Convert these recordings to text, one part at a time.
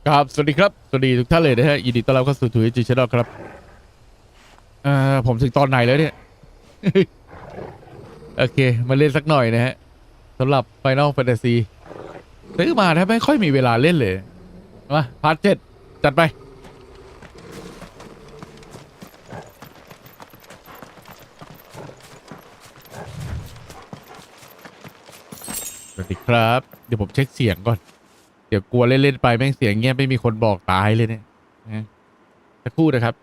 ครับสวัสดีครับสวัสดีทุกท่านเลยนะฮะยินดีต้อนรับเข้าสู่ TrueHG Channel ครับผมถึงตอนไหนแล้วเนี่ย โอเคมาเล่นสักหน่อยนะฮะสำหรับ Final Fantasy ซื้อมาแทบไม่ค่อยมีเวลาเล่นเลยมาพาร์ท 7จัดไปสวัสดีครับเดี๋ยวผมเช็คเสียงก่อนเดี๋ยวกลัวเล่นๆไปแม่งเสียงเงี้ยไม่มีคนบอกตายเลยเนี่ยนะสักครู่นะครับ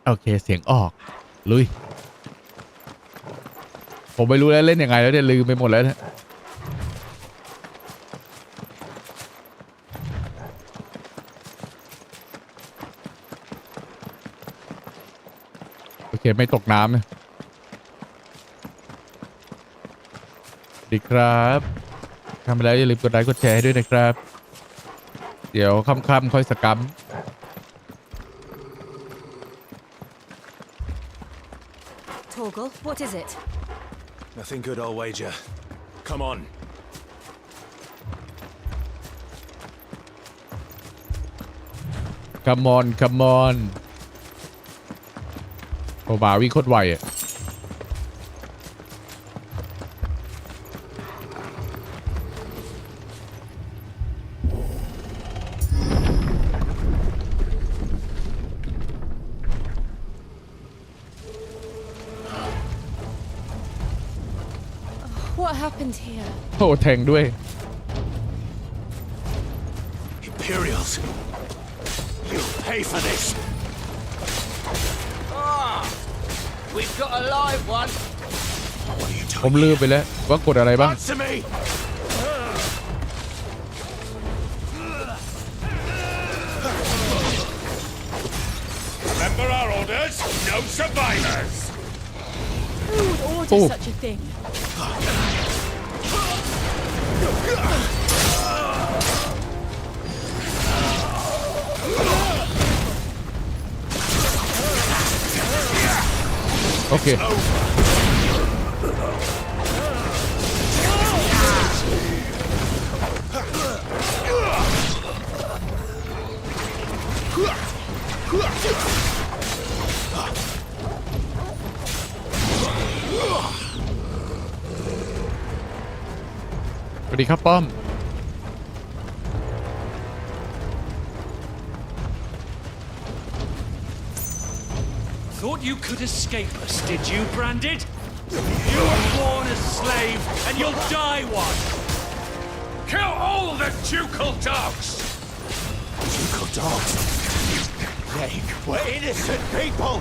โอเคเสียงออกลุยผมไม่รู้แล้วเล่นยังไงแล้วเนี่ยลืมไปหมดแล้วนะโอเคไม่ตกน้ำนะดีครับทำไปแล้วอย่าลืมกดไลค์กดแชร์ให้ด้วยนะครับเดี๋ยวค่ำๆค่อยสกัม Torgal, what is it? Nothing good, I'll wager. Come on. Come on Come on โอ้บาวิ่งโคตรไวอ่ะWhat happened here? โอ้แทงด้วย Imperials. You'll pay for this. We've got a live one. What are you ผม doing? ลืมไปแล้วว่ากดอะไรบ้าง Answer me. Remember our orders. No survivors. Who would order Oh. such a thing? โอเคสวัสดีครับป้อม Thought you could escape us, did you, Branded? You were born a slave, and you'll die one! Kill all the ducal dogs. Ducal dogs. They were innocent people.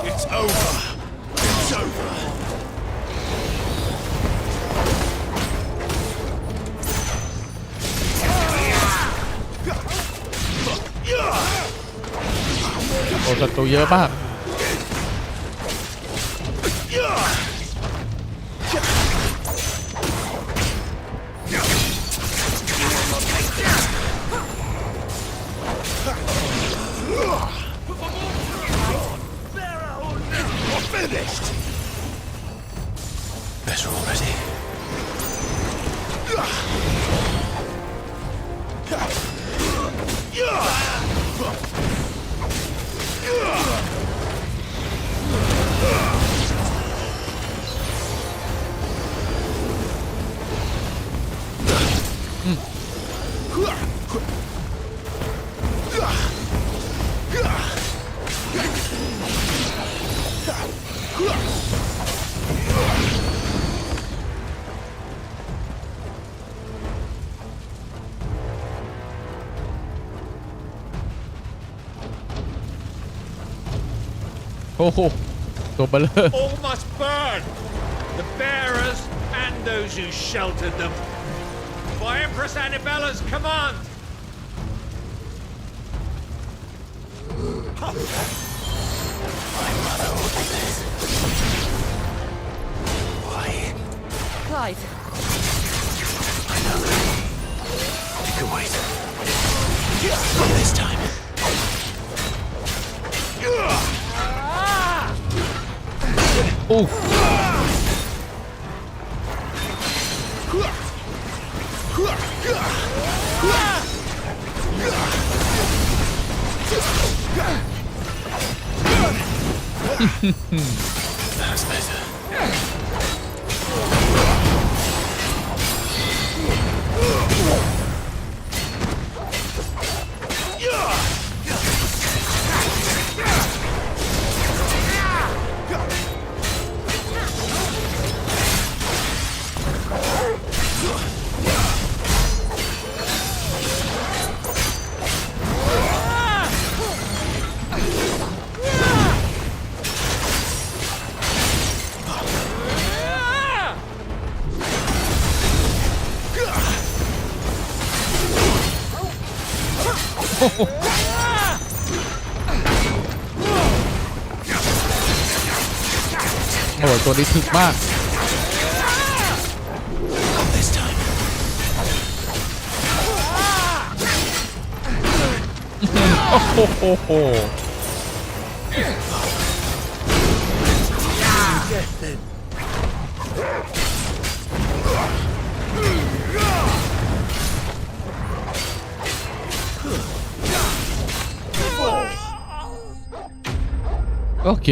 It's over. It's over. Yeah. โอ้ศัตรูเยอะมาก We're finished. Better already. โอ้โหตัวเบลอ All must burn. The bearers and those who sheltered them. By Empress Annabella's command. My mother ordered this. Why? Clive, I know. It can wait. Not this time. Ooh. That's better. Oh. โอ้ยตัวนี้ถึกมาก Not this time. โอ้โห โอเค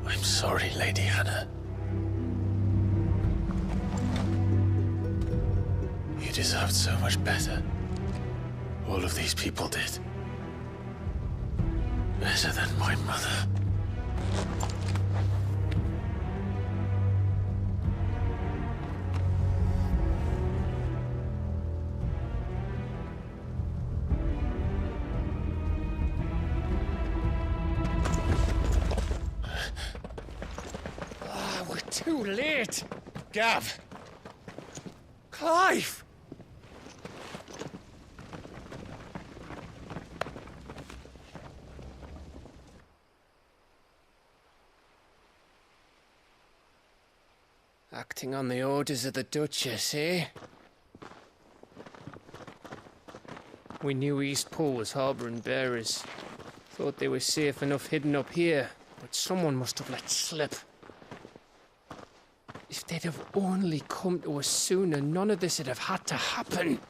I'm sorry, Lady Hannah. You deserved so much better. All of these people did. Better than my mother. We're too late. Gav. Clive. Acting on the orders of the Duchess, eh? We knew East Pool was harbouring bearers. Thought they were safe enough hidden up here, but someone must have let slip. If they'd have only come to us sooner, none of this would have had to happen.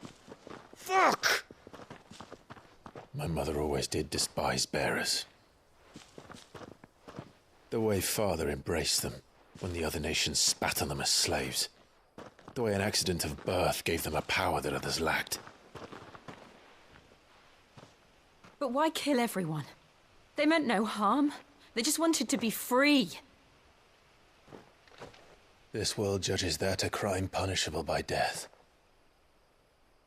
Fuck! My mother always did despise bearers. The way Father embraced them when the other nations spat on them as slaves. The way an accident of birth gave them a power that others lacked. but why kill everyone? They meant no harm. They just wanted to be free. This world judges that a crime punishable by death.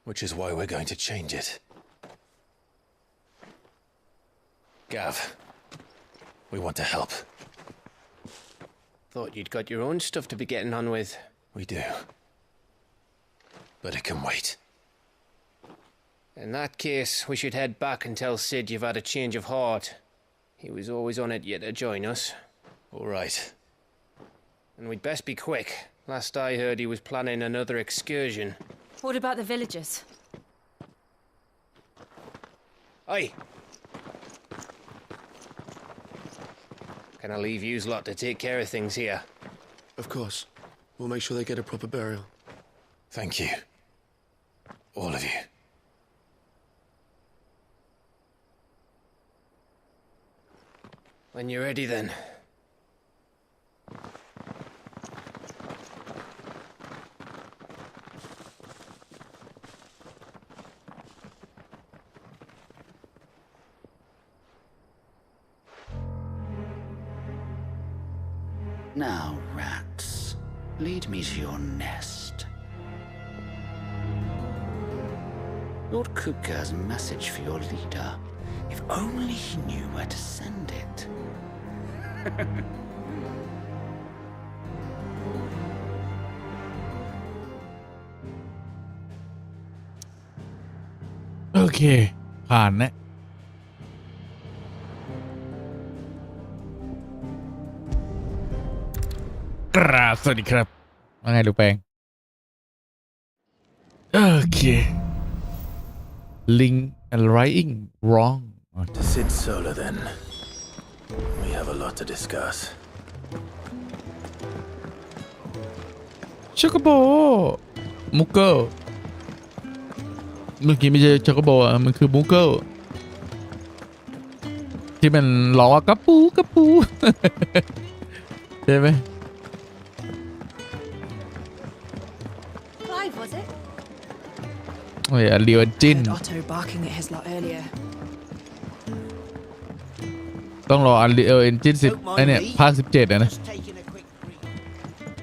Which is why we're going to change it. Gav, we want to help. Thought you'd got your own stuff to be getting on with. We do. But it can wait. In that case, we should head back and tell Sid you've had a change of heart. He was always on it yet to join us. All right. And we'd best be quick. Last I heard, he was planning another excursion. What about the villagers? Aye. Can I leave yous lot to take care of things here? Of course. We'll make sure they get a proper burial. Thank you. All of you. When you're ready, then. Now, rats, lead me to your nest. Lord Kupka has a message for your leader. If only he knew where to send it. โอเค ผ่านนะกราบสวัสดีครับว่าไงลูกแปงโอเค Link and writing wrong To Sid Solar, then. We have a lot to discuss. ช็อกโกโบมุกเกิลเมื่อกี้ไม่ใช่ช็อกโกโบอ่ะมันคือมุกเกิลที่มันล้อกระปูกระปู ใช่ไหม Clive, was it? โอ้ยเรียวจิน Heard Otto barking at his lot earlier. ต้องรอ Unreal Engine 10ไอเนี่ยภาค 17อะนะ Just taking a quick breathe.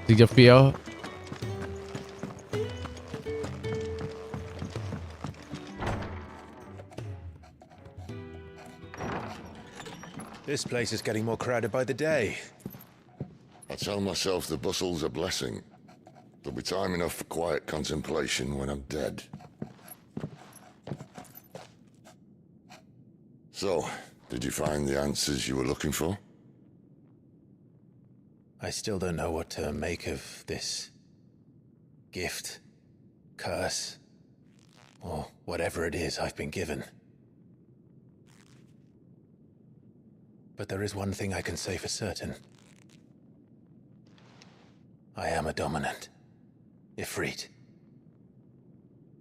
ถึงจะเฟี้ยว This place is getting more crowded by the day. I tell myself the bustle's a blessing. There'll be time enough for quiet contemplation when I'm dead. So, did you find the answers you were looking for? I still don't know what to make of this gift, curse, or whatever it is I've been given. But there is one thing I can say for certain. I am a dominant, Ifrit.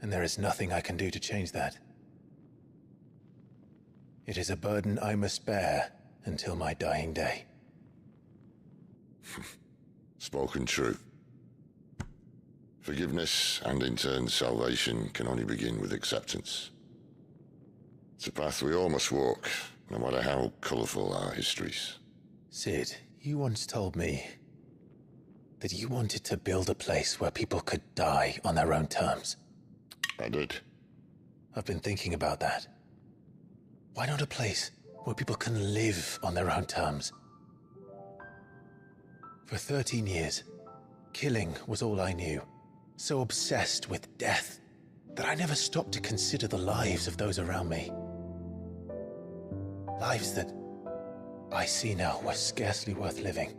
And there is nothing I can do to change that. It is a burden I must bear until my dying day. Spoken true. Forgiveness and in turn salvation can only begin with acceptance. It's a path we all must walk, no matter how colourful our histories. Sid, you once told me that you wanted to build a place where people could die on their own terms. I did. I've been thinking about that. Why not a place where people can live on their own terms? For 13 years, killing was all I knew. So obsessed with death that I never stopped to consider the lives of those around me. Lives that I see now were scarcely worth living.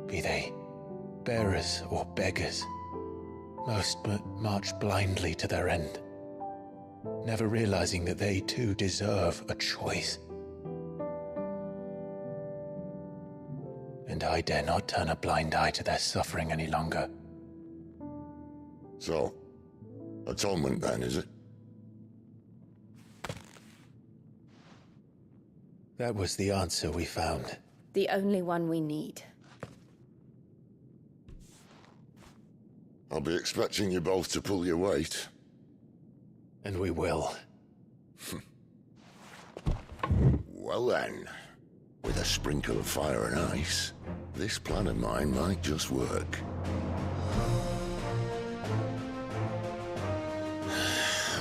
Be they bearers or beggars, most march blindly to their end, never realizing that they too deserve a choice. And I dare not turn a blind eye to their suffering any longer. So, atonement then, is it? That was the answer we found. The only one we need. I'll be expecting you both to pull your weight. And we will. Well then, with a sprinkle of fire and ice, this plan of mine might just work.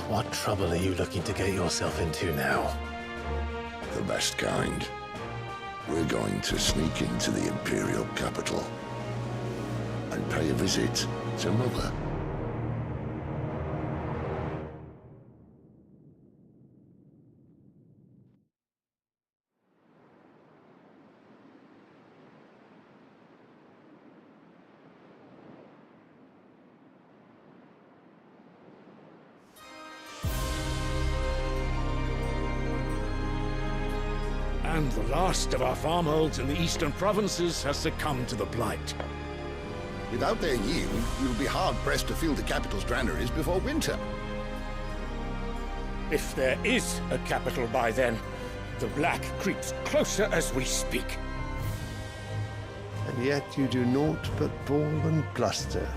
What trouble are you looking to get yourself into now? The best kind. We're going to sneak into the Imperial capital and pay a visit to Mother. And the last of our farmholds in the eastern provinces has succumbed to the blight. Without their yield, we will be hard-pressed to fill the capital's granaries before winter. If there is a capital by then, the black creeps closer as we speak. And yet you do naught but bawl and bluster.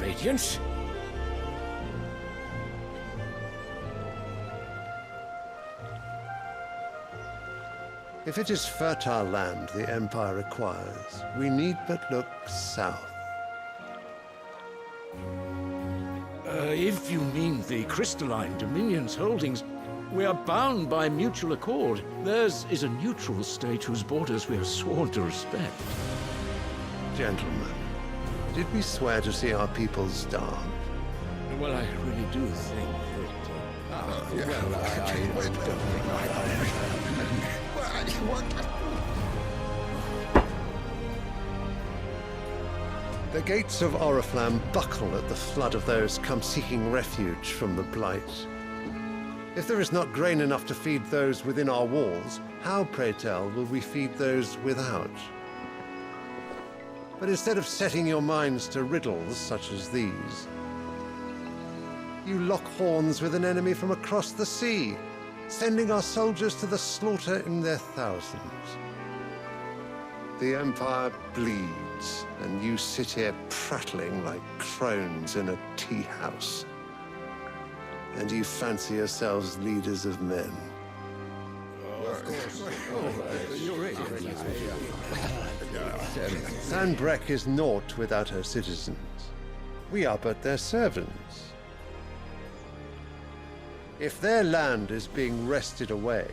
Radiance? If it is fertile land the Empire requires, we need but look south. If you mean the crystalline Dominion's holdings, we are bound by mutual accord. Theirs is a neutral state whose borders we have sworn to respect. Gentlemen, did we swear to see our people starve? Well, I really do think The gates of Oriflamme buckle at the flood of those come seeking refuge from the Blight. If there is not grain enough to feed those within our walls, how, pray tell, will we feed those without? But instead of setting your minds to riddles such as these, you lock horns with an enemy from across the sea, sending our soldiers to the slaughter in their thousands. The Empire bleeds, and you sit here prattling like crones in a tea house. And you fancy yourselves leaders of men. Sandbreck is naught without her citizens. We are but their servants. If their land is being wrested away,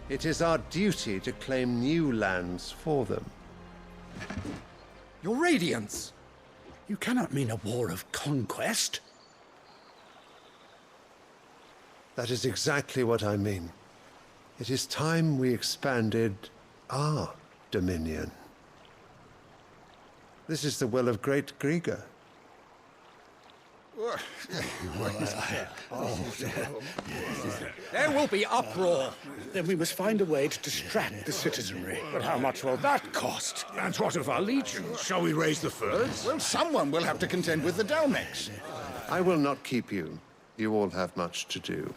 it is our duty to claim new lands for them. Your Radiance! You cannot mean a war of conquest. That is exactly what I mean. It is time we expanded our dominion. This is the will of great Grieger. There will be uproar. Then we must find a way to distract the citizenry. But how much will that cost? And what of our legions? Shall we raise the furs? Well, someone will have to contend with the Dalmex. I will not keep you. You all have much to do.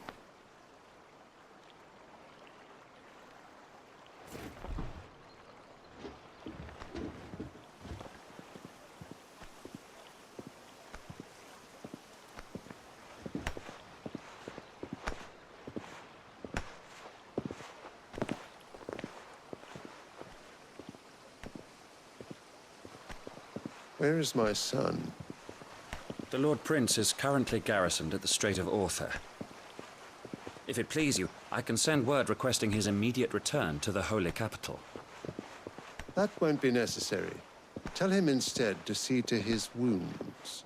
Where is my son? The Lord Prince is currently garrisoned at the Strait of Author. If it please you, I can send word requesting his immediate return to the Holy Capital. That won't be necessary. Tell him instead to see to his wounds.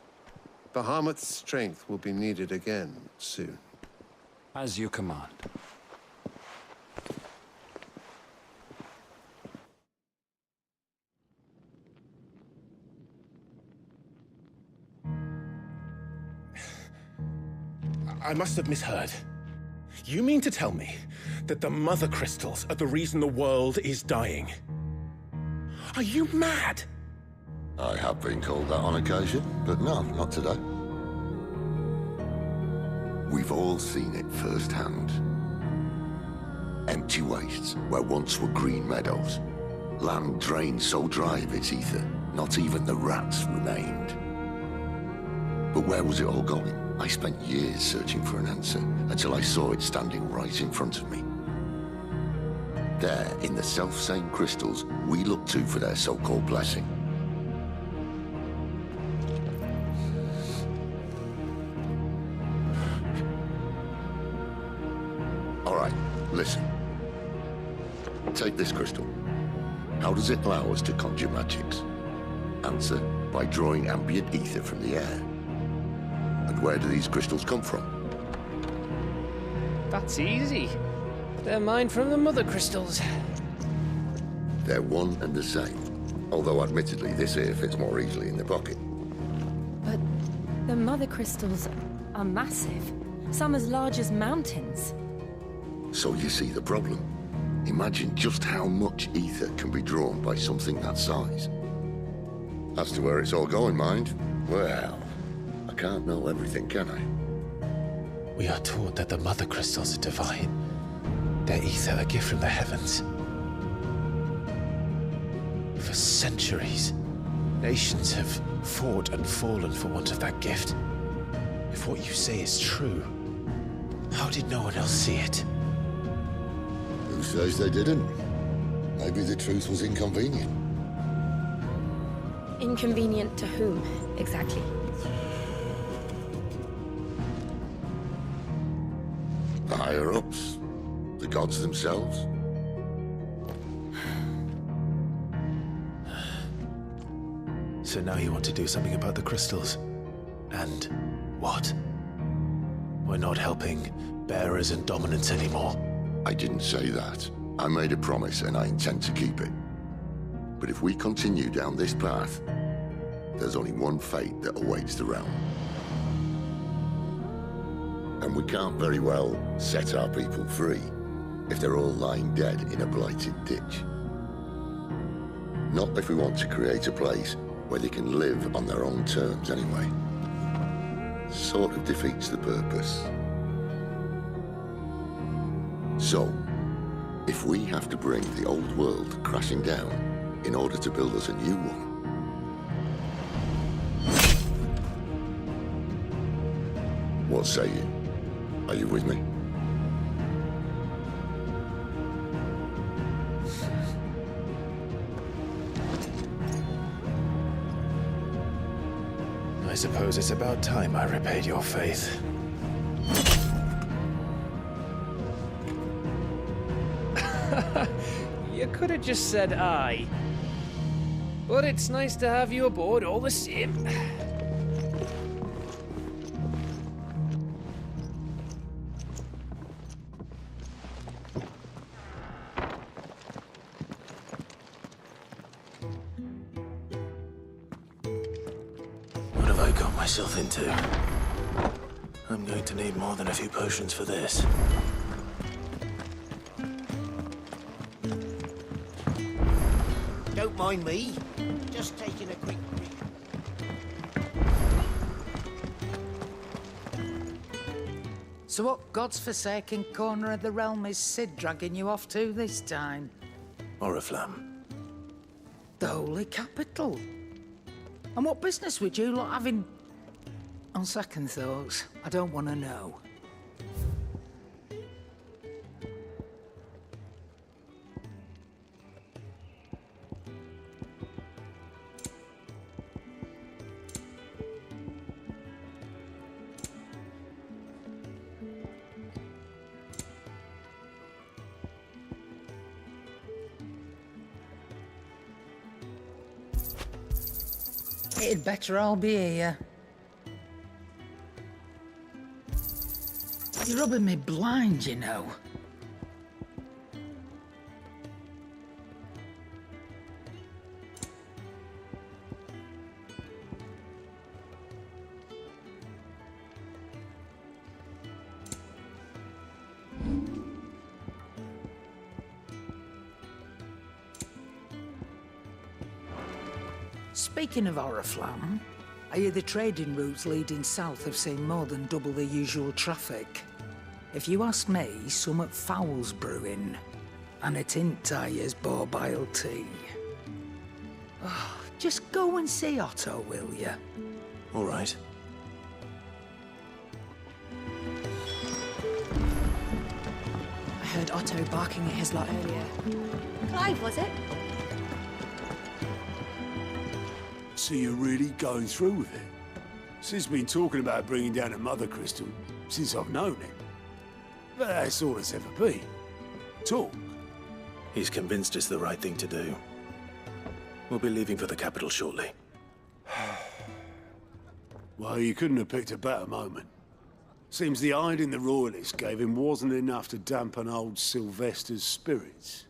Bahamut's strength will be needed again soon. As you command. I must have misheard. You mean to tell me that the mother crystals are the reason the world is dying? Are you mad? I have been called that on occasion, but no, not today. We've all seen it firsthand. Empty wastes where once were green meadows. Land drained so dry of its ether, not even the rats remained. But where was it all going? I spent years searching for an answer until I saw it standing right in front of me. There, in the self-same crystals we look to for their so-called blessing. All right, listen. Take this crystal. How does it allow us to conjure magics? Answer, by drawing ambient ether from the air. And where do these crystals come from? That's easy. They're mined from the mother crystals. They're one and the same. Although admittedly this here fits more easily in the pocket. But the mother crystals are massive. Some as large as mountains. So you see the problem. Imagine just how much ether can be drawn by something that size. As to where it's all going, mind, well, I can't know everything, can I? We are taught that the mother crystals are divine. Their ether a gift from the heavens. For centuries, Nations have fought and fallen for want of that gift. If what you say is true, how did no one else see it? Who says they didn't? Maybe the truth was inconvenient. Inconvenient to whom, exactly? The higher-ups, the gods themselves. So now you want to do something about the crystals. And what? We're not helping bearers and dominants anymore. I didn't say that. I made a promise and I intend to keep it. But if we continue down this path, there's only one fate that awaits the realm. And we can't very well set our people free if they're all lying dead in a blighted ditch. Not if we want to create a place where they can live on their own terms anyway. Sort of defeats the purpose. So, if we have to bring the old world crashing down in order to build us a new one, what say you? Are you with me? I suppose it's about time I repaid your faith. You could have just said aye. But it's nice to have you aboard all the same. What have I got myself into? I'm going to need more than a few potions for this. Don't mind me. Just taking a quick break. So what God's forsaken corner of the realm is Sid dragging you off to this time? Oriflamme. The holy capital. And what business would you lot having? On second thoughts, I don't want to know. It'd better all be here. You're rubbing me blind, you know. Speaking of Oriflamme, I hear the trading routes leading south have seen more than double the usual traffic. If you ask me, summat foul's brewing, and it ain't Tyre's borbile tea. Oh, just go and see Otto, will you? All right. I heard Otto barking at his lot earlier. Clive, was it? So you're really going through with it? Sid's been talking about bringing down a mother crystal since I've known him. But that's all it's ever been. Talk. He's convinced it's the right thing to do. We'll be leaving for the capital shortly. Well, you couldn't have picked a better moment. Seems the hiding the royalists gave him wasn't enough to dampen old Sylvester's spirits.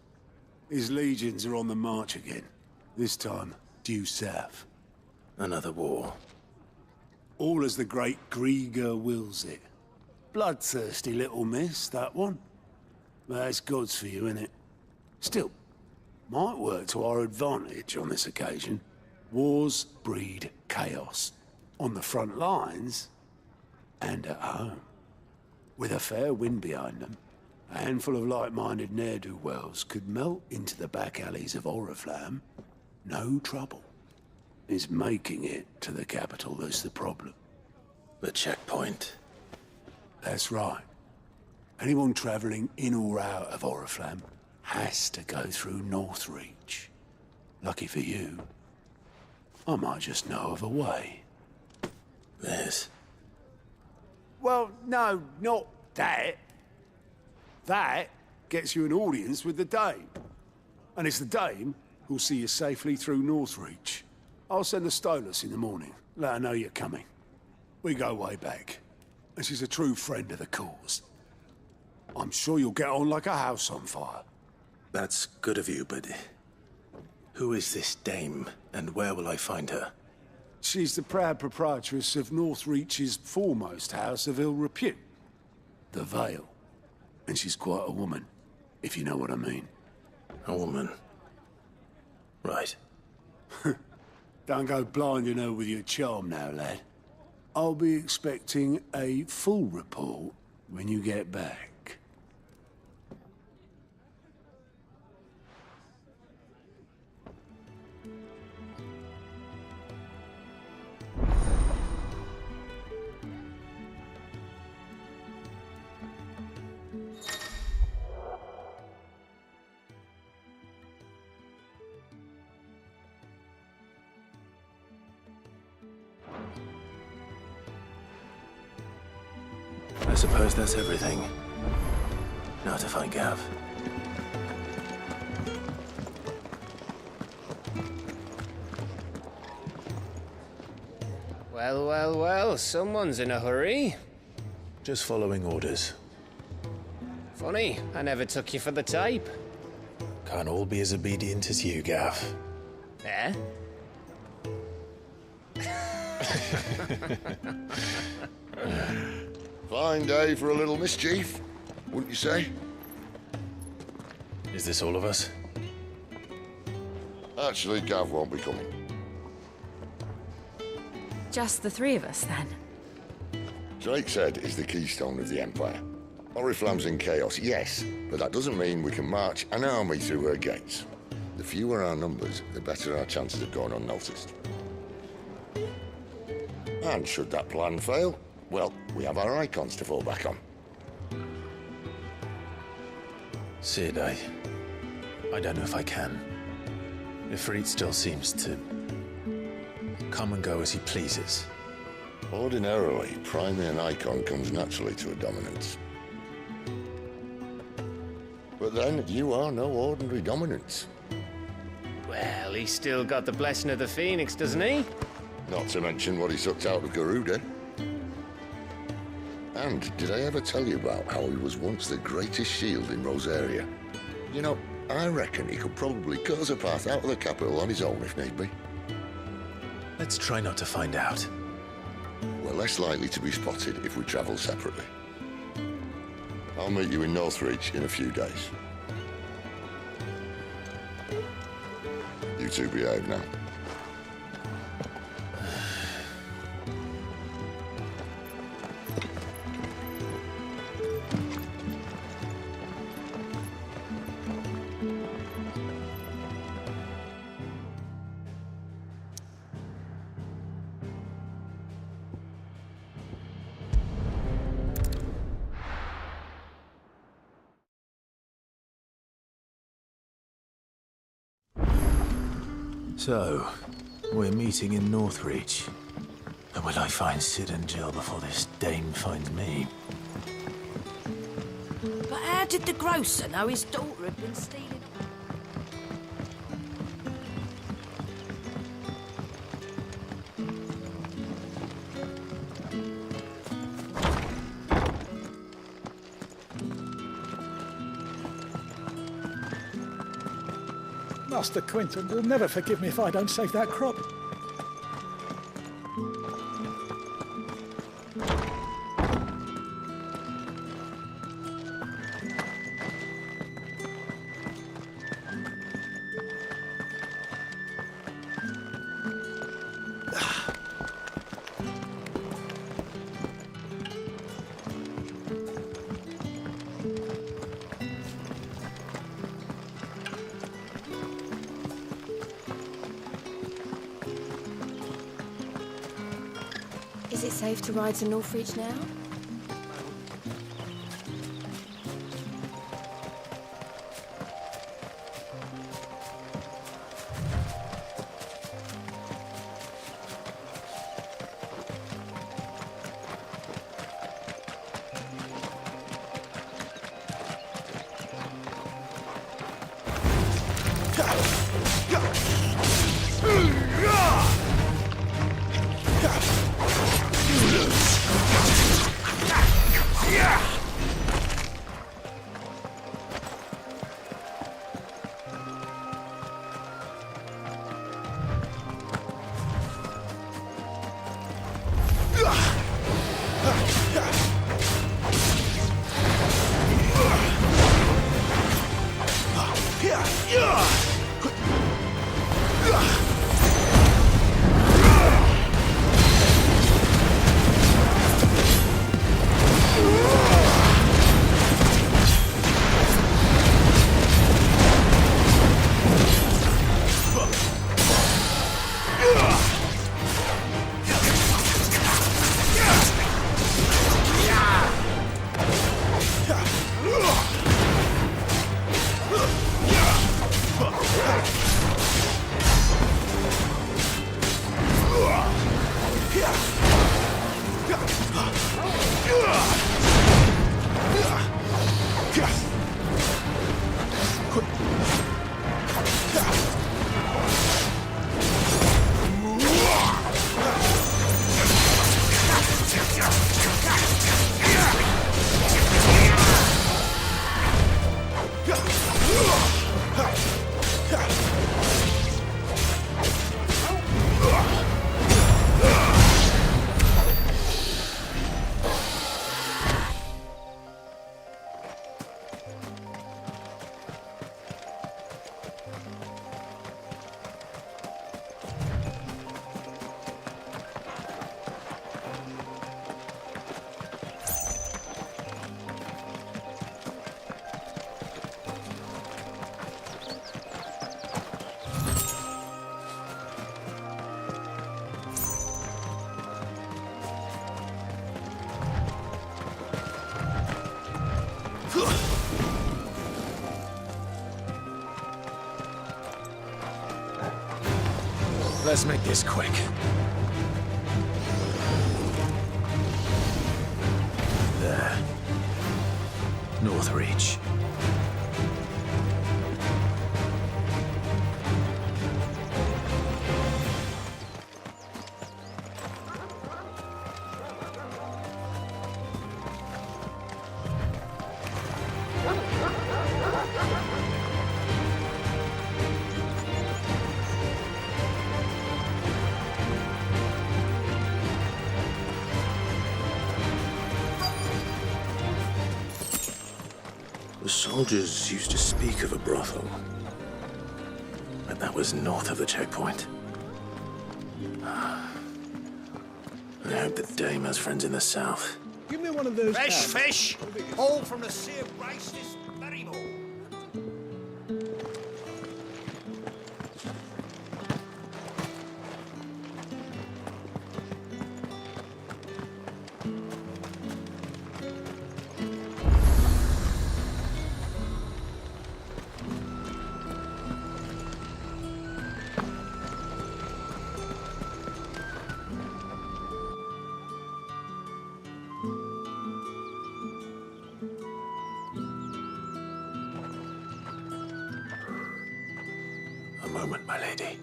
His legions are on the march again. This time, due south. Another war. All as the great Grieger wills it. Bloodthirsty little miss, that one. That's God's for you, innit? Still, might work to our advantage on this occasion. Wars breed chaos. On the front lines, and at home. With a fair wind behind them, a handful of like-minded ne'er-do-wells could melt into the back alleys of Oriflamme. No trouble. It's making it to the capital that's the problem. The checkpoint. That's right. Anyone travelling in or out of Oriflamme has to go through Northreach. Lucky for you, I might just know of a way. This? Well, no, not that. That gets you an audience with the Dame. And it's the Dame who'll see you safely through Northreach. I'll send the Stolas in the morning. Let her know you're coming. We go way back. And she's a true friend of the cause. I'm sure you'll get on like a house on fire. That's good of you, but who is this dame, and where will I find her? She's the proud proprietress of Northreach's foremost house of ill repute, the Vale. And she's quite a woman, if you know what I mean. A woman? Right. Don't go blinding her with your charm now, lad. I'll be expecting a full report when you get back. I suppose that's everything. Now to find Gav. Well, well, well, someone's in a hurry. Just following orders. Funny, I never took you for the type. Can't all be as obedient as you, Gav. Eh? Fine day for a little mischief, wouldn't you say? Is this all of us? Actually, Gav won't be coming. Just the three of us, then? Drake's Head is the keystone of the Empire. Oriflamme's in chaos, yes, but that doesn't mean we can march an army through her gates. The fewer our numbers, the better our chances of going unnoticed. And should that plan fail, well, we have our icons to fall back on. Sid, I don't know if I can. Ifrit still seems to come and go as he pleases. Ordinarily, priming an icon comes naturally to a dominance. But then, you are no ordinary dominance. Well, he's still got the blessing of the Phoenix, doesn't he? Not to mention what he sucked out of Garuda. And did I ever tell you about how he was once the greatest shield in Rosaria? You know, I reckon he could probably cut us a path out of the capital on his own if need be. Let's try not to find out. We're less likely to be spotted if we travel separately. I'll meet you in Northreach in a few days. You two behave now. So, we're meeting in Northreach. And will I find Sid and Jill before this dame finds me? But how did the grocer know his daughter had been stealing? Master Quinton will never forgive me if I don't save that crop. Is it safe to ride to Northreach now? Let's make this quick. There. Northreach. The soldiers used to speak of a brothel, but that was north of the checkpoint. I hope that Dame has friends in the south. Give me one of those. Fresh fish! All from the sea of rice this very moment. A moment, my lady.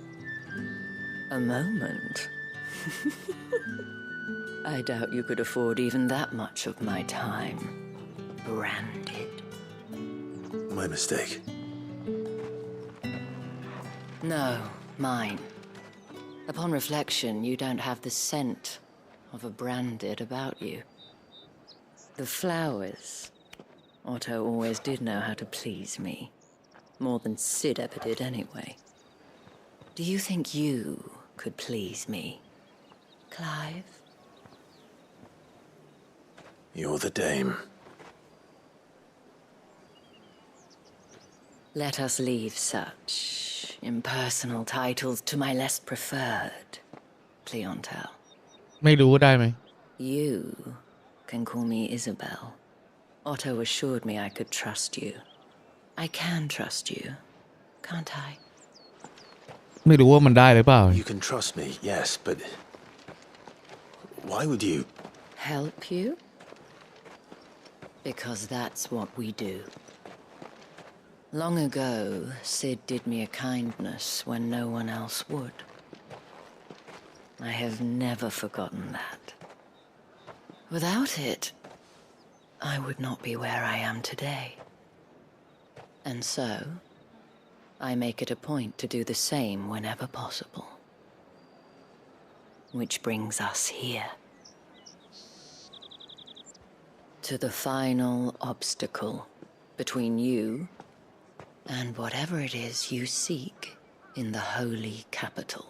A moment? I doubt you could afford even that much of my time. Branded. My mistake. No, mine. Upon reflection, you don't have the scent of a branded about you. The flowers. Otto always did know how to please me. More than Sid ever did anyway. Do you think you could please me, Clive? You're the Dame. Let us leave such impersonal titles to my less preferred clientele. ไม่รู้ได้ไหม You can call me Isabel. Otto assured me I could trust you. I can trust you, can't I? ไม่รู้ว่ามันได้หรือเปล่า You can trust me, yes, but why would you? Help you? Because that's what we do. Long ago, Sid did me a kindness when no one else would. I have never forgotten that. Without it, I would not be where I am today. And so, I make it a point to do the same whenever possible. Which brings us here. To the final obstacle between you and whatever it is you seek in the holy capital.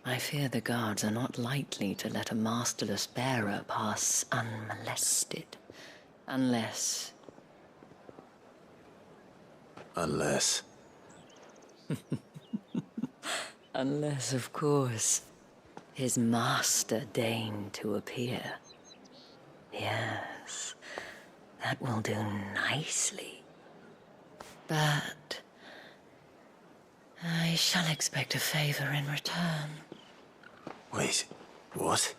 I fear the guards are not likely to let a masterless bearer pass unmolested, unless... Unless? Unless, of course, his master deigned to appear. Yes, that will do nicely. But I shall expect a favor in return. Wait, what?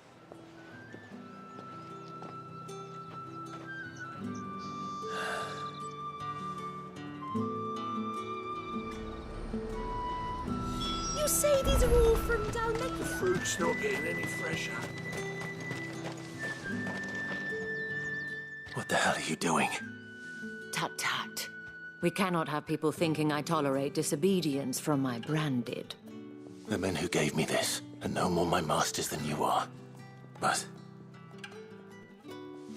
You say these are all from down there? The fruit's not getting any fresher. What the hell are you doing? Tut tut. We cannot have people thinking I tolerate disobedience from my branded. The men who gave me this are no more my masters than you are. But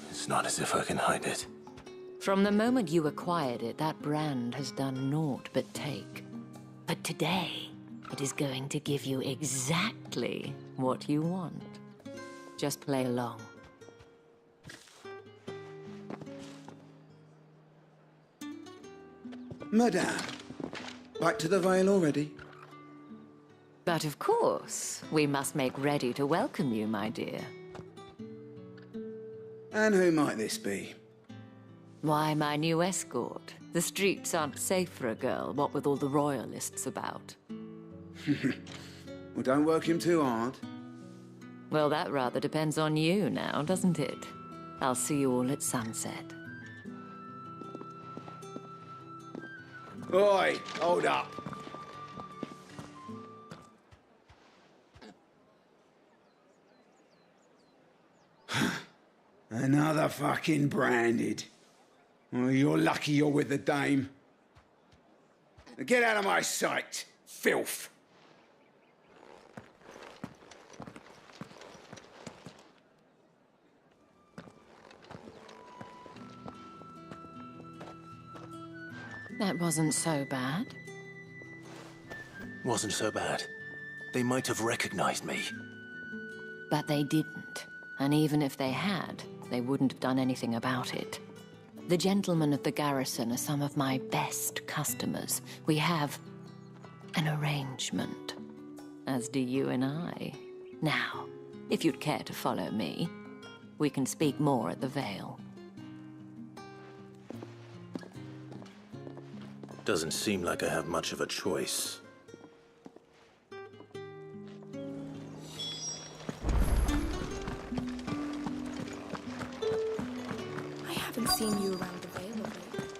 it's not as if I can hide it. From the moment you acquired it, that brand has done naught but take. But today, it is going to give you exactly what you want. Just play along. Madame, back to the Vale already? But of course, we must make ready to welcome you, my dear. And who might this be? Why, my new escort. The streets aren't safe for a girl, what with all the royalists about. Well, don't work him too hard. Well, that rather depends on you now, doesn't it? I'll see you all at sunset. Oi, hold up. Another fucking branded. Well, you're lucky you're with the dame. Get out of my sight, filth. That wasn't so bad. Wasn't so bad. They might have recognized me. But they didn't. And even if they had, they wouldn't have done anything about it. The gentlemen of the garrison are some of my best customers. We have an arrangement, as do you and I. Now, if you'd care to follow me, we can speak more at the Vale. Doesn't seem like I have much of a choice. I haven't seen you around the Vale of late.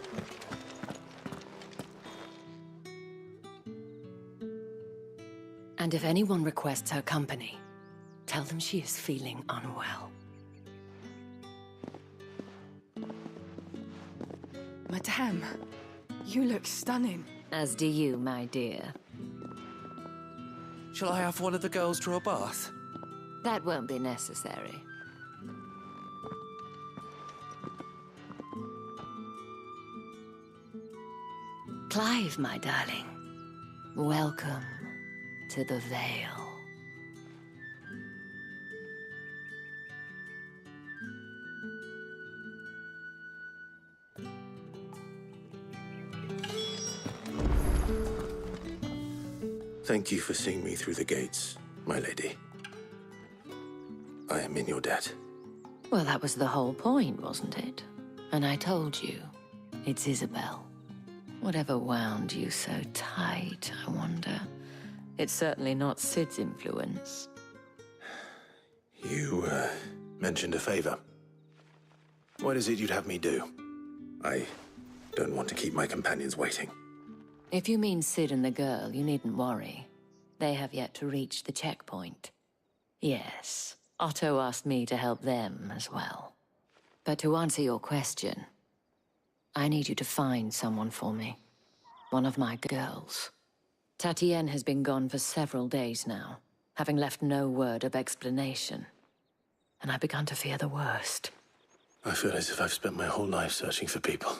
And if anyone requests her company, tell them she is feeling unwell. Madame, you look stunning. As do you, my dear. Shall I have one of the girls draw a bath? That won't be necessary. Clive, my darling, welcome to the Vale. Thank you for seeing me through the gates, my lady. I am in your debt. Well, that was the whole point, wasn't it? And I told you, it's Isabel. Whatever wound you so tight, I wonder. It's certainly not Sid's influence. You, mentioned a favor. What is it you'd have me do? I don't want to keep my companions waiting. If you mean Sid and the girl, you needn't worry. They have yet to reach the checkpoint. Yes, Otto asked me to help them as well. But to answer your question, I need you to find someone for me. One of my girls. Tatienne has been gone for several days now, having left no word of explanation. And I've begun to fear the worst. I feel as if I've spent my whole life searching for people.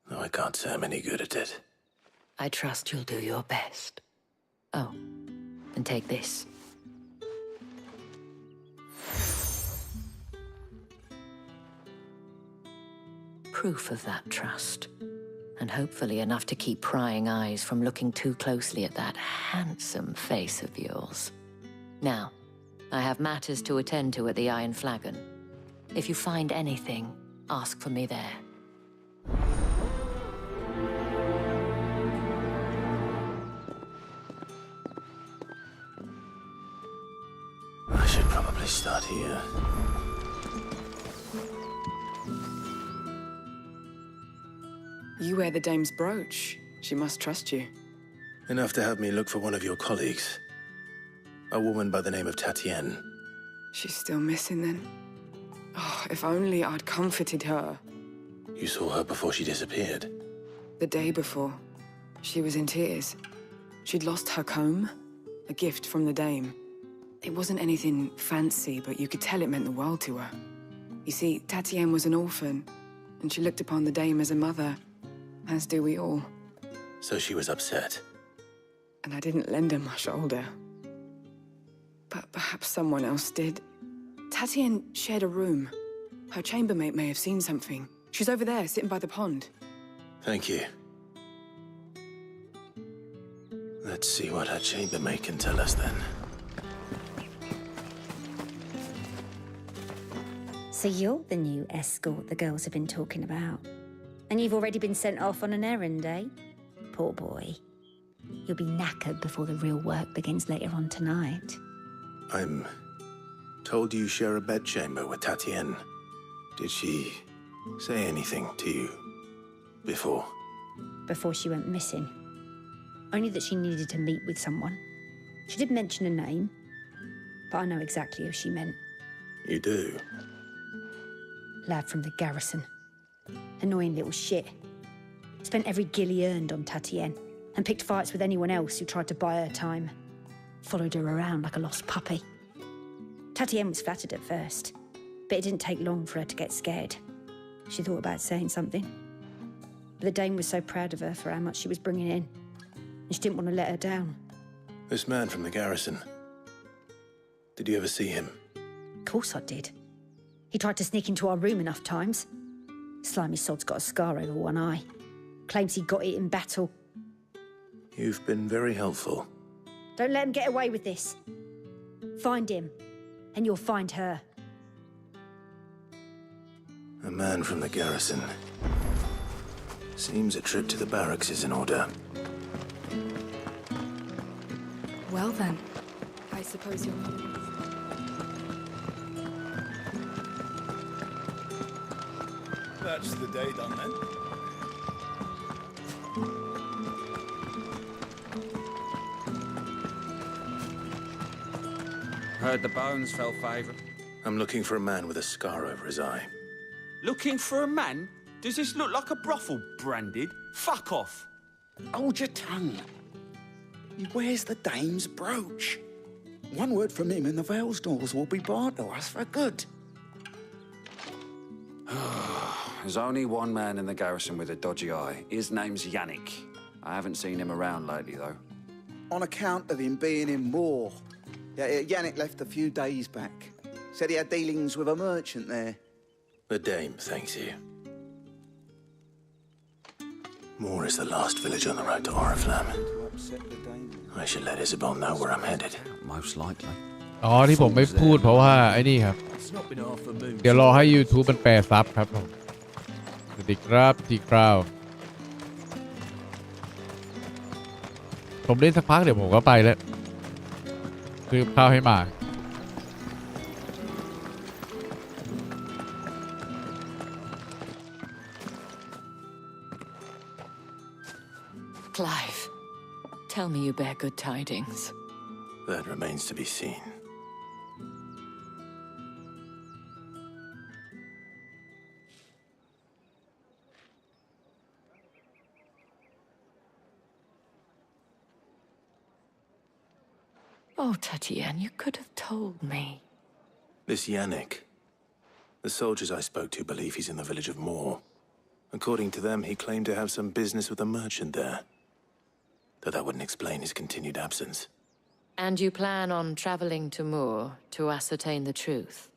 Though I can't say I'm any good at it. I trust you'll do your best. Oh, and take this. Proof of that trust. And hopefully enough to keep prying eyes from looking too closely at that handsome face of yours. Now, I have matters to attend to at the Iron Flagon. If you find anything, ask for me there. I should probably start here. You wear the dame's brooch. She must trust you. Enough to have me look for one of your colleagues. A woman by the name of Tatienne. She's still missing then. Oh, if only I'd comforted her. You saw her before she disappeared. The day before, she was in tears. She'd lost her comb, a gift from the dame. It wasn't anything fancy, but you could tell it meant the world to her. You see, Tatienne was an orphan, and she looked upon the dame as a mother, as do we all. So she was upset. And I didn't lend her my shoulder. But perhaps someone else did. Tatienne shared a room. Her chambermaid may have seen something. She's over there, sitting by the pond. Thank you. Let's see what her chambermaid can tell us then. So you're the new escort the girls have been talking about. And you've already been sent off on an errand, eh? Poor boy. You'll be knackered before the real work begins later on tonight. I'm told you share a bedchamber with Tatienne. Did she say anything to you before? Before she went missing. Only that she needed to meet with someone. She did mention a name, but I know exactly who she meant. You do? Lad from the garrison. Annoying little shit. Spent every guil he earned on Tatienne and picked fights with anyone else who tried to buy her time. Followed her around like a lost puppy. Tatienne was flattered at first, but it didn't take long for her to get scared. She thought about saying something. But the dame was so proud of her for how much she was bringing in, and she didn't want to let her down. This man from the garrison. Did you ever see him? Of course I did. He tried to sneak into our room enough times. Slimy sod's got a scar over one eye. Claims he got it in battle. You've been very helpful. Don't let him get away with this. Find him, and you'll find her. A man from the garrison. Seems a trip to the barracks is in order. Well then, I suppose you're not. That's the day done then. Heard the bones fell favourite. I'm looking for a man with a scar over his eye. Looking for a man? Does this look like a brothel, Branded? Fuck off. Hold your tongue. He wears the dame's brooch. One word from him and the Vale's doors will be barred to us for good. There's only one man in the garrison with a dodgy eye. His name's Yannick. I haven't seen him around lately, though. On account of him being in war. Yeah, Yannick left a few days back. Said he had dealings with a merchant there. The dame thanks you. Moore is the last village on the road to Oriflamme. I should let Isabel know where I'm headed. Most likely. อ๋อที่ผมไม่พูดเพราะว่าไอ้นี่ครับ It's not been half a moon. เดี๋ยวรอให้ YouTube มันแปลซับครับผมสวัสดีครับทีคราวผมเล่นสักพักเดี๋ยวผมก็ไปแล้วซื้อข้าวให้หมา Clive, tell me you bear good tidings. That remains to be seen. Oh, Tatienne, you could have told me. This Yannick. The soldiers I spoke to believe he's in the village of Moor. According to them, he claimed to have some business with a merchant there. Though that wouldn't explain his continued absence. And you plan on traveling to Moor to ascertain the truth?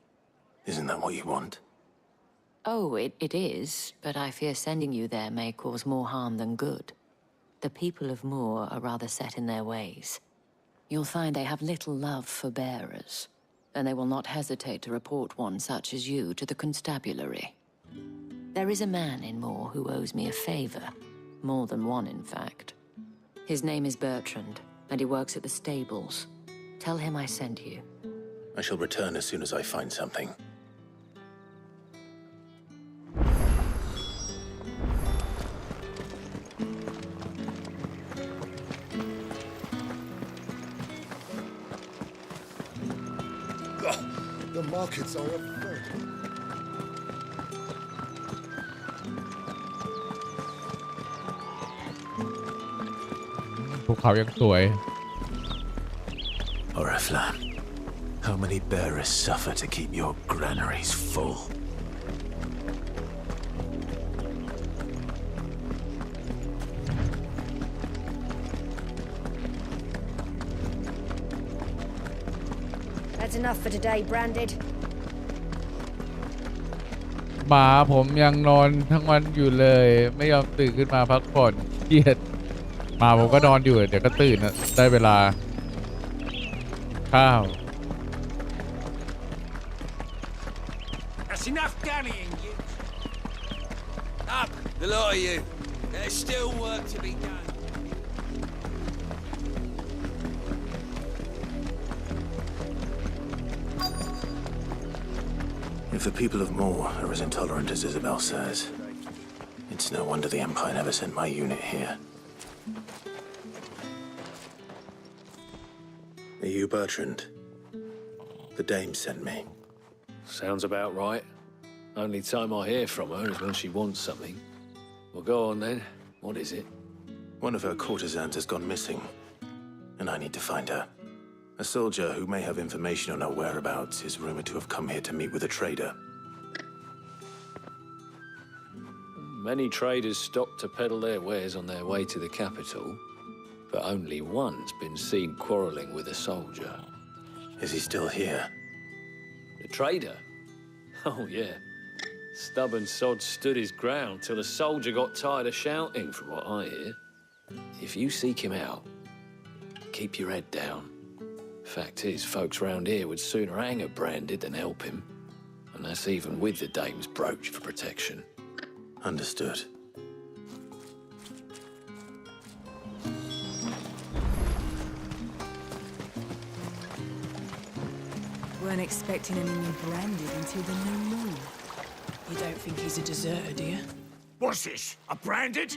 Isn't that what you want? Oh, it is, but I fear sending you there may cause more harm than good. The people of Moor are rather set in their ways. You'll find they have little love for bearers, and they will not hesitate to report one such as you to the constabulary. There is a man in Moor who owes me a favor. More than one, in fact. His name is Bertrand, and he works at the stables. Tell him I sent you. I shall return as soon as I find something. The markets are a very... ภูเขายังสวย Oriflamme, how many bearers suffer to keep your granaries full? That's enough for today, Branded. หมาผมยังนอนทั้งวันอยู่เลยไม่ยอมตื่นขึ้นมาพักผ่อนเครียดหมาผมก็นอนอยู่เดี๋ยวก็ตื่นนะได้เวลาข้าว That's enough dallying, you. Up, the lot of you. There's still work to be done. If the people of Moor are as intolerant as Isabel says, it's no wonder the Empire never sent my unit here. Are you Bertrand? The dame sent me. Sounds about right. Only time I hear from her is when she wants something. Well, go on then. What is it? One of her courtesans has gone missing, and I need to find her. A soldier who may have information on her whereabouts is rumored to have come here to meet with a trader. Many traders stop to peddle their wares on their way to the capital, but only one's been seen quarrelling with a soldier. Is he still here? The trader? Oh, yeah. Stubborn sod stood his ground till the soldier got tired of shouting, from what I hear. If you seek him out, keep your head down. Fact is, folks round here would sooner hang a Branded than help him. And that's even with the dame's brooch for protection. Understood. Weren't expecting any new Branded until the new moon. You don't think he's a deserter, do you? What's this? A Branded?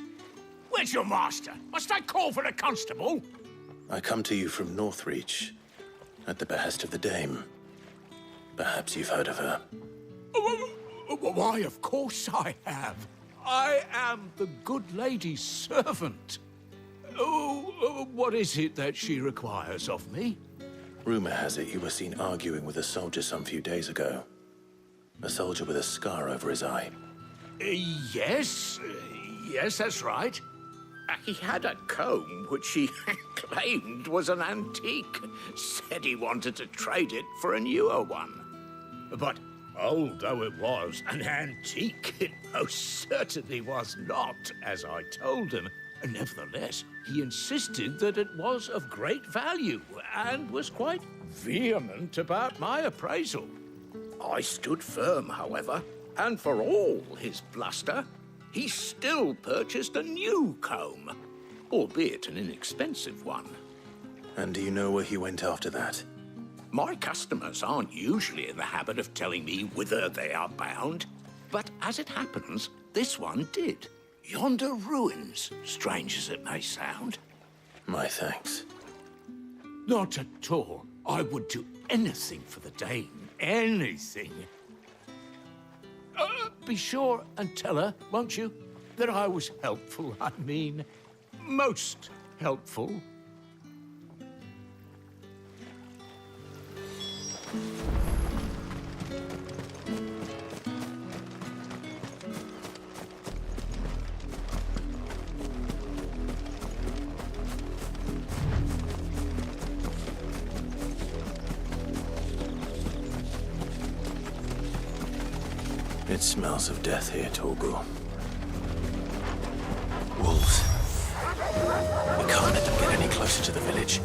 Where's your master? Must I call for the constable? I come to you from Northreach, at the behest of the dame. Perhaps you've heard of her. Why, of course I have. I am the good lady's servant. Oh, what is it that she requires of me? Rumor has it you were seen arguing with a soldier some few days ago. A soldier with a scar over his eye. Yes, that's right. He had a comb which he claimed was an antique. Said he wanted to trade it for a newer one. But old though it was, an antique it most certainly was not, as I told him. Nevertheless, he insisted that it was of great value and was quite vehement about my appraisal. I stood firm, however, and for all his bluster, he still purchased a new comb, albeit an inexpensive one. And do you know where he went after that? My customers aren't usually in the habit of telling me whither they are bound, but as it happens, this one did. Yonder ruins, strange as it may sound. My thanks. Not at all. I would do anything for the Dame. Anything. Be sure and tell her, won't you, that I was helpful. I mean, most helpful. It smells of death here, Torgul. Wolves. We can't let them get any closer to the village.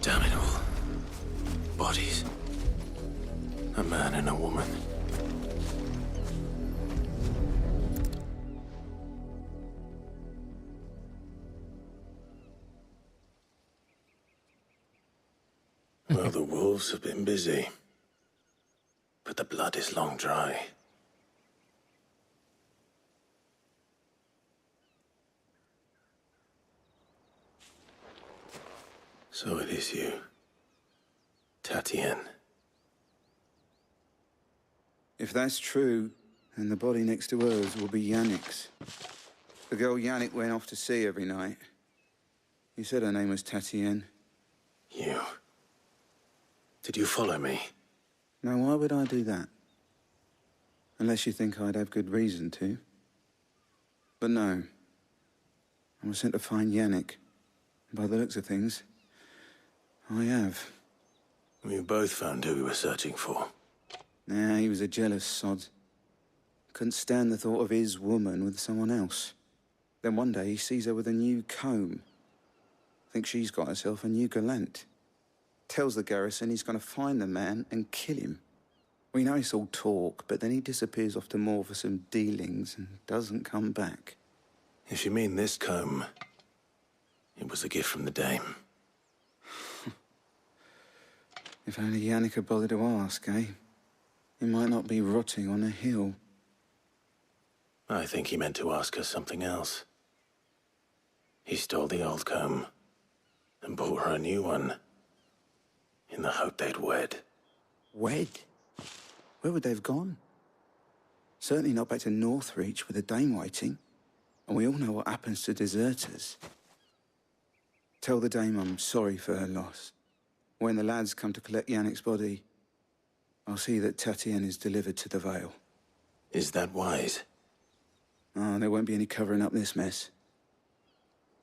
Damn it all. Bodies. A man and a woman. Well, the wolves have been busy. But the blood is long dry. So it is you, Tatienne. If that's true, then the body next to hers will be Yannick's. The girl Yannick went off to sea every night. You said her name was Tatienne. You? Did you follow me? Now, why would I do that? Unless you think I'd have good reason to. But no. I was sent to find Yannick. By the looks of things, I have. We both found who we were searching for. Nah, he was a jealous sod. Couldn't stand the thought of his woman with someone else. Then one day he sees her with a new comb. Thinks she's got herself a new gallant. Tells the garrison he's going to find the man and kill him. We know it's all talk, but then he disappears off to Moor for some dealings and doesn't come back. If you mean this comb, it was a gift from the Dame. If only Yannick had bothered to ask, eh? He might not be rotting on a hill. I think he meant to ask her something else. He stole the old comb and bought her a new one in the hope they'd wed. Wed? Where would they have gone? Certainly not back to Northreach with the Dame waiting. And we all know what happens to deserters. Tell the Dame I'm sorry for her loss. When the lads come to collect Yannick's body, I'll see that Tatienne is delivered to the Vale. Is that wise? Oh, there won't be any covering up this mess.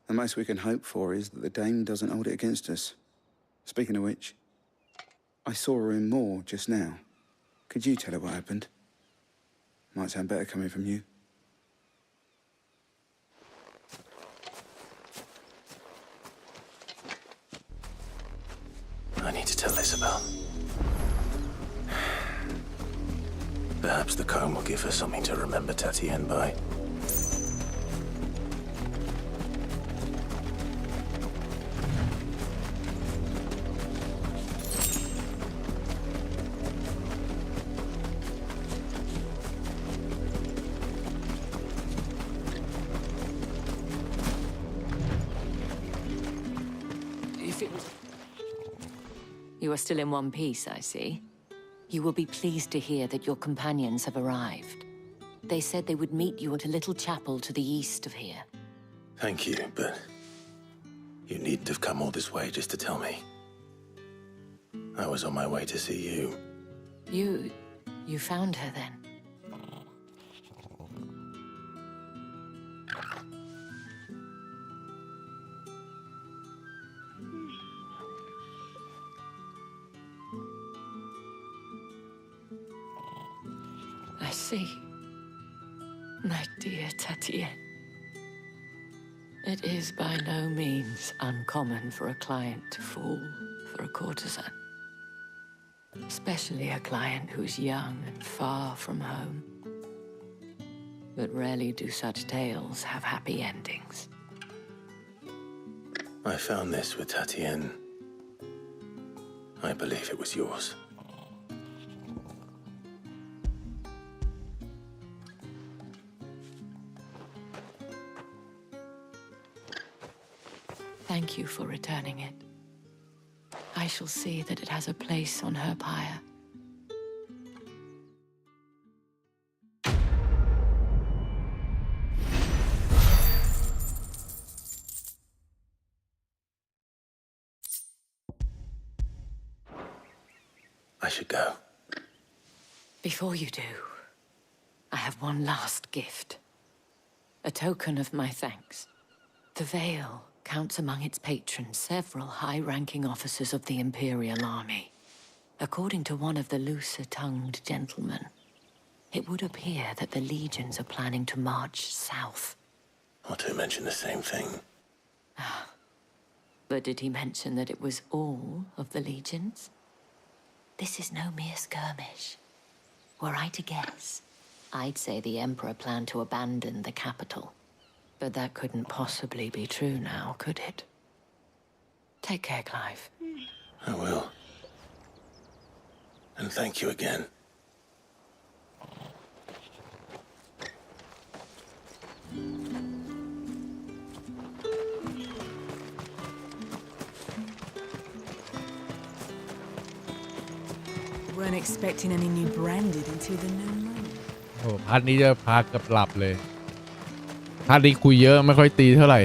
The most we can hope for is that the Dame doesn't hold it against us. Speaking of which, I saw her in Moor just now. Could you tell her what happened? Might sound better coming from you. I need to tell Isabel. Perhaps the comb will give her something to remember Tatienne by. You are still in one piece, I see. You will be pleased to hear that your companions have arrived. They said they would meet you at a little chapel to the east of here. Thank you, but you needn't have come all this way just to tell me. I was on my way to see you. You found her then? I see. My dear Tatienne. It is by no means uncommon for a client to fall for a courtesan. Especially a client who's young and far from home. But rarely do such tales have happy endings. I found this with Tatienne. I believe it was yours. Thank you for returning it. I shall see that it has a place on her pyre. I should go. Before you do, I have one last gift. A token of my thanks. The Veil counts among its patrons several high-ranking officers of the Imperial Army. According to one of the looser-tongued gentlemen, it would appear that the legions are planning to march south. Not to mention the same thing. But did he mention that it was all of the legions? This is no mere skirmish. Were I to guess, I'd say the Emperor planned to abandon the capital. But that couldn't possibly be true now, could it? Take care, Clive. I will. And thank you again. Weren't expecting any new branded into the new moon. โอ้พาร์ทนี้จะพากับหลับเลยพาร์ทนี้คุยเยอะไม่ค่อยตีเท่าไหร่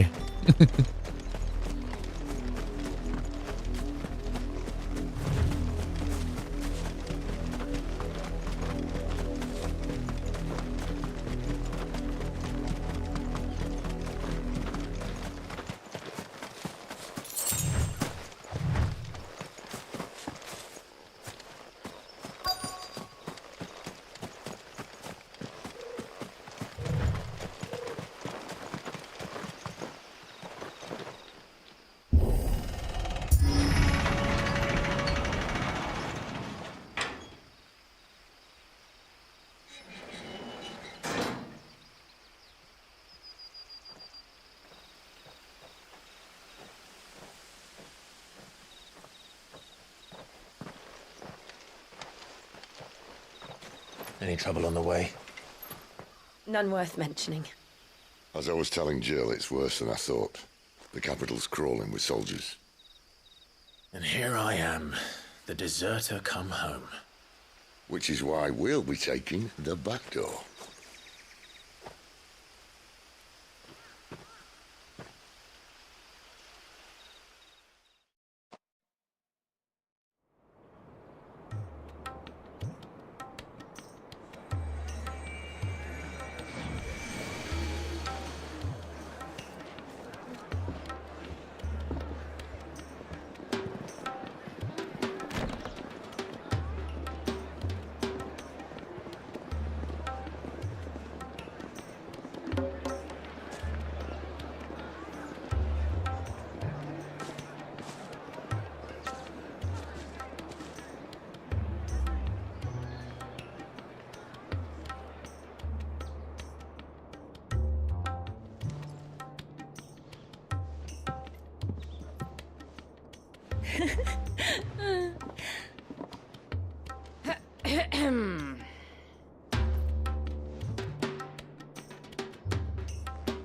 Any trouble on the way? None worth mentioning. As I was telling Jill, it's worse than I thought. The capital's crawling with soldiers. And here I am, the deserter come home. Which is why we'll be taking the back door.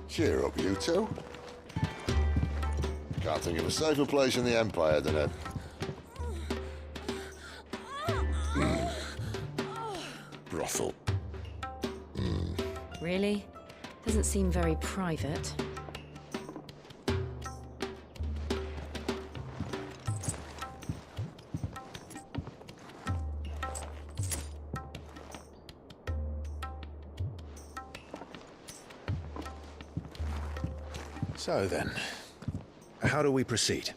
Cheer up, you two. Can't think of a safer place in the Empire than a Really? Doesn't seem very private. So then, how do we proceed?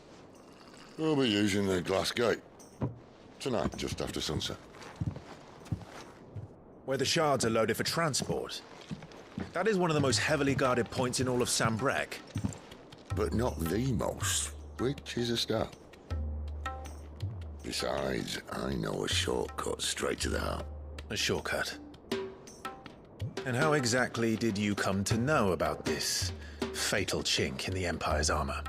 We'll be using the glass gate. Tonight, just after sunset. Where the shards are loaded for transport. That is one of the most heavily guarded points in all of Sambrek. But not the most, which is a start. Besides, I know a shortcut straight to the heart. A shortcut? And how exactly did you come to know about this fatal chink in the Empire's armor?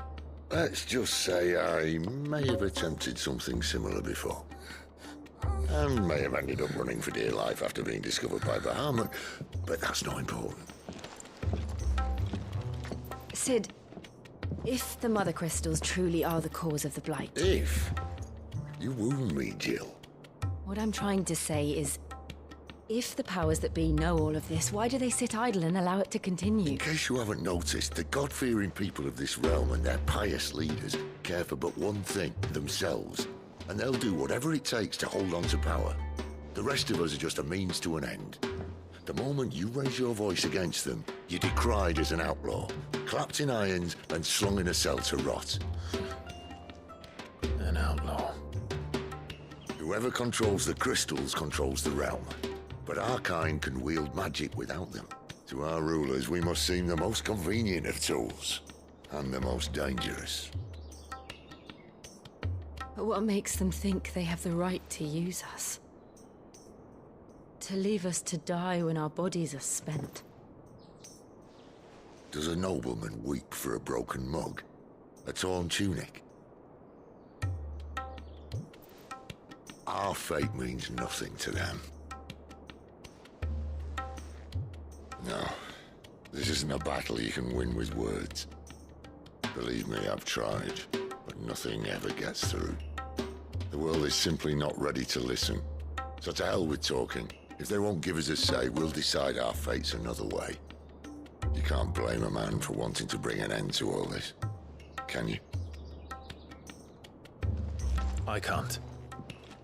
Let's just say I may have attempted something similar before. And may have ended up running for dear life after being discovered by Bahamut, but that's not important. Sid, if the Mother Crystals truly are the cause of the Blight... If? You wound me, Jill. What I'm trying to say is, if the powers that be know all of this, why do they sit idle and allow it to continue? In case you haven't noticed, the God-fearing people of this realm and their pious leaders care for but one thing, themselves. And they'll do whatever it takes to hold on to power. The rest of us are just a means to an end. The moment you raise your voice against them, you're decried as an outlaw, clapped in irons and slung in a cell to rot. An outlaw. Whoever controls the crystals controls the realm. But our kind can wield magic without them. To our rulers, we must seem the most convenient of tools, and the most dangerous. But what makes them think they have the right to use us? To leave us to die when our bodies are spent? Does a nobleman weep for a broken mug? A torn tunic? Our fate means nothing to them. No, this isn't a battle you can win with words. Believe me, I've tried, but nothing ever gets through. The world is simply not ready to listen. So to hell with talking. If they won't give us a say, we'll decide our fates another way. You can't blame a man for wanting to bring an end to all this, can you? I can't.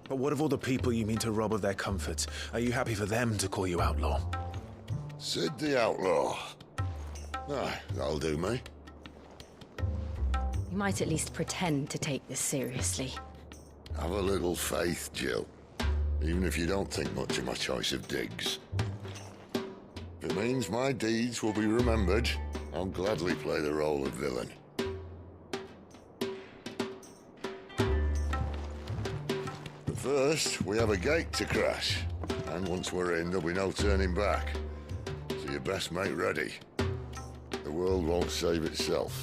But what of all the people you mean to rob of their comforts? Are you happy for them to call you outlaw? Sid the Outlaw. Aye, that'll do me. You might at least pretend to take this seriously. Have a little faith, Jill. Even if you don't think much of my choice of digs. If it means my deeds will be remembered, I'll gladly play the role of villain. But first, we have a gate to crash. And once we're in, there'll be no turning back. So you best make ready. The world won't save itself.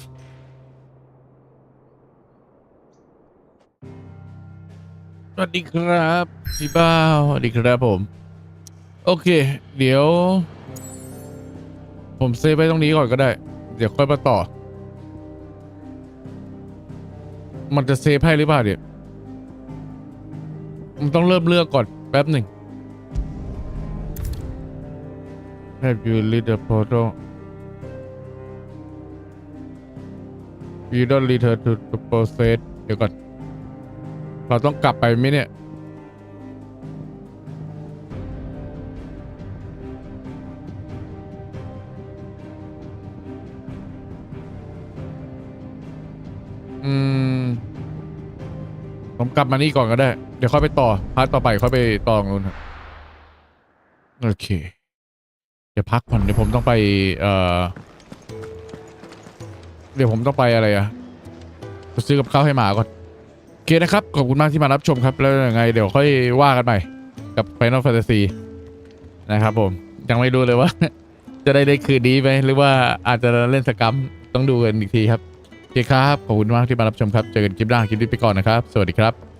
สวัสดีครับพี่บ้าวสวัสดีครับผมโอเคเดี๋ยวผมเซฟไว้ตรงนี้ก่อนก็ได้เดี๋ยวค่อยมาต่อมันจะเซฟให้หรือเปล่าเดี๋ยวมันต้องเริ่มเลือกก่อนแป๊บหนึ่ง Have you lit the portal You don't return to the process เดี๋ยวก่อนเราต้องกลับไปไหมเนี่ยผมกลับมานี่ก่อนก็ได้เดี๋ยวค่อยไปต่อพาร์ทต่อไปค่อยไปต่อตรงนู้นครับโอเคเดี๋ยวพักก่อนเดี๋ยวผมต้องไปเดี๋ยวผมต้องไปอะไรอะไปซื้อกับข้าวให้หมาก่อนโอเคนะครับขอบคุณมากที่มารับชมครับแล้วยังไงเดี๋ยวค่อยว่ากันใหม่กับ Final Fantasy นะครับผมยังไม่รู้เลยว่า จะได้คืนนี้ไหมหรือว่าอาจจะเล่นสกัมต้องดูกันอีกทีครับโอเคครับขอบคุณมากที่มารับชมครับเจอกันคลิปหน้าคลิปนี้ไปก่อนนะครับสวัสดีครับ